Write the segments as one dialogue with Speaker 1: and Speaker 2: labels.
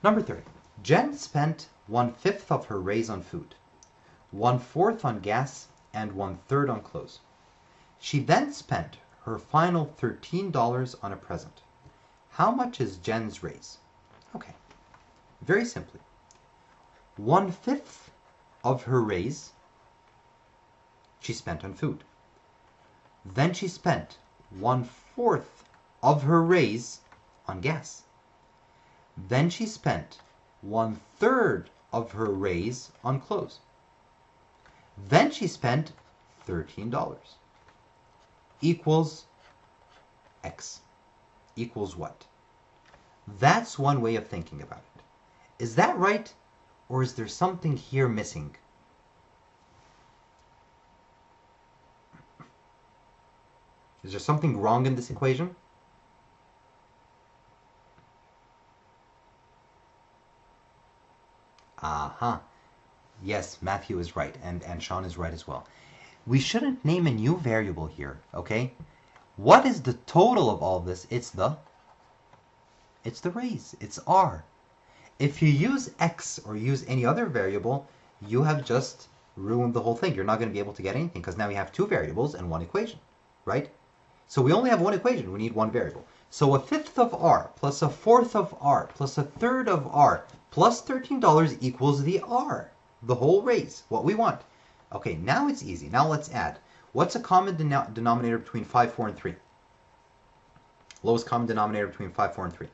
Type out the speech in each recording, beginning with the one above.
Speaker 1: Number 30. Jen spent 1/5 of her raise on food, 1/4 on gas, and 1/3 on clothes. She then spent her final $13 on a present. How much is Jen's raise? Okay, very simply. 1/5 of her raise she spent on food. Then she spent 1/4 of her raise on gas. Then she spent 1/3 of her raise on clothes. Then she spent $13. Equals X. Equals what? That's one way of thinking about it. Is that right? Or is there something here missing? Is there something wrong in this equation? Aha. Yes, Matthew is right, and Sean is right as well. We shouldn't name a new variable here, okay? What is the total of all this? It's the raise. It's R. If you use X or use any other variable, you have just ruined the whole thing. You're not going to be able to get anything because now we have two variables and one equation, right? So we only have one equation. We need one variable. So 1/5 of R plus 1/4 of R plus 1/3 of R plus $13 equals the R, the whole raise, what we want. Okay, now it's easy. Now let's add. What's a common denominator between 5, 4, and 3? Lowest common denominator between 5, 4, and 3.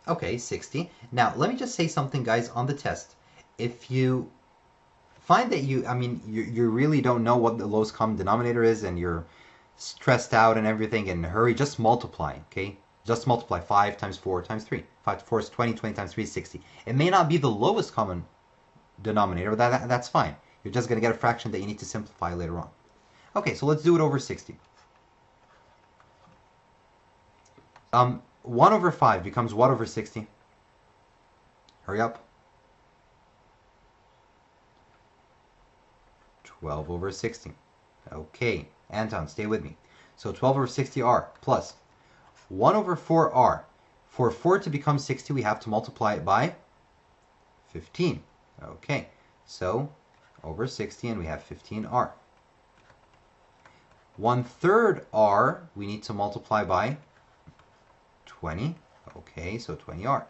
Speaker 1: Okay, 60. Now, let me just say something, guys, on the test. If you find that you really don't know what the lowest common denominator is and you're stressed out and everything, and hurry, just multiply, okay? Just multiply 5 times 4 times 3. 5 to 4 is 20, 20 times 3 is 60. It may not be the lowest common denominator, but that's fine. You're just going to get a fraction that you need to simplify later on. Okay, so let's do it over 60. 1 over 5 becomes what over 60? Hurry up. 12 over 60. Okay, Anton, stay with me. So 12 over 60R plus 1 over 4R. For 4 to become 60, we have to multiply it by 15. Okay, so over 60, and we have 15R. 1/3 R, we need to multiply by 20. Okay, so 20R.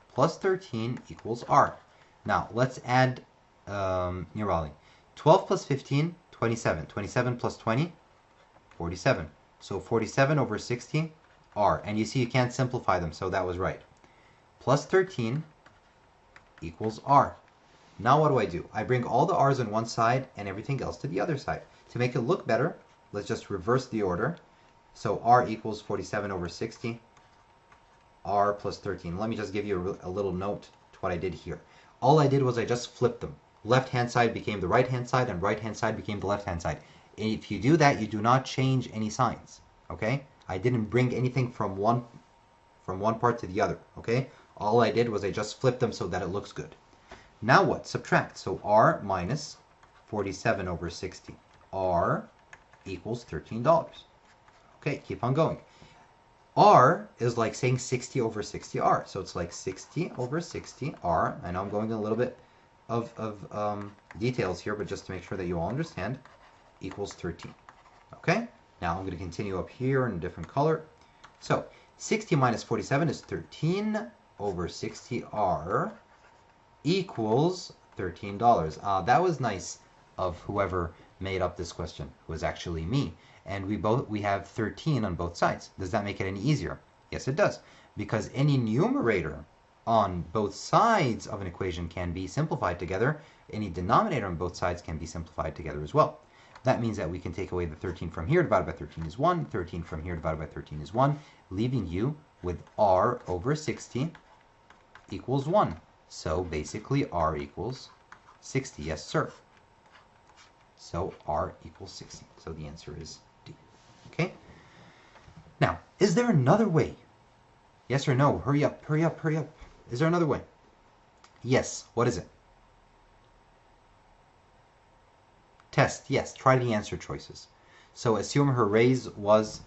Speaker 1: Plus 13 equals R. Now, let's add neurali. 12 plus 15, 27. 27 plus 20, 47. So 47 over 60, R. And you see you can't simplify them, so that was right. Plus 13 equals R. Now what do? I bring all the R's on one side and everything else to the other side. To make it look better, let's just reverse the order. So R equals 47 over 60. R plus 13. Let me just give you a little note to what I did here. All I did was I just flipped them. Left-hand side became the right-hand side, and right-hand side became the left-hand side. If you do that, you do not change any signs, okay? I didn't bring anything from one part to the other, okay? All I did was I just flipped them so that it looks good. Now what? Subtract. So R minus 47 over 60. R equals $13. Okay, keep on going. R is like saying 60 over 60R. So it's like 60 over 60R. I know I'm going a little bit of details here, but just to make sure that you all understand, equals 13. Okay? Now I'm going to continue up here in a different color. So 60 minus 47 is 13 over 60R equals $13. That was nice of whoever made up this question. It was actually me. And we have 13 on both sides. Does that make it any easier? Yes, it does. Because any numerator on both sides of an equation can be simplified together. Any denominator on both sides can be simplified together as well. That means that we can take away the 13 from here divided by 13 is 1. 13 from here divided by 13 is 1, leaving you with R over 60 equals 1. So basically R equals 60. Yes, sir. So R equals 60. So the answer is D. Okay? Now, is there another way? Yes or no? Hurry up, hurry up, hurry up. Is there another way? Yes. What is it? Test. Yes. Try the answer choices. So assume her raise was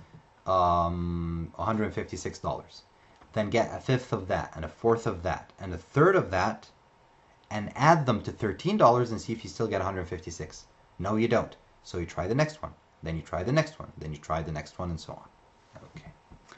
Speaker 1: $156. then get a fifth of that, and a fourth of that, and a third of that, and add them to $13 and see if you still get 156. No, you don't. So you try the next one, then you try the next one, then you try the next one, and so on.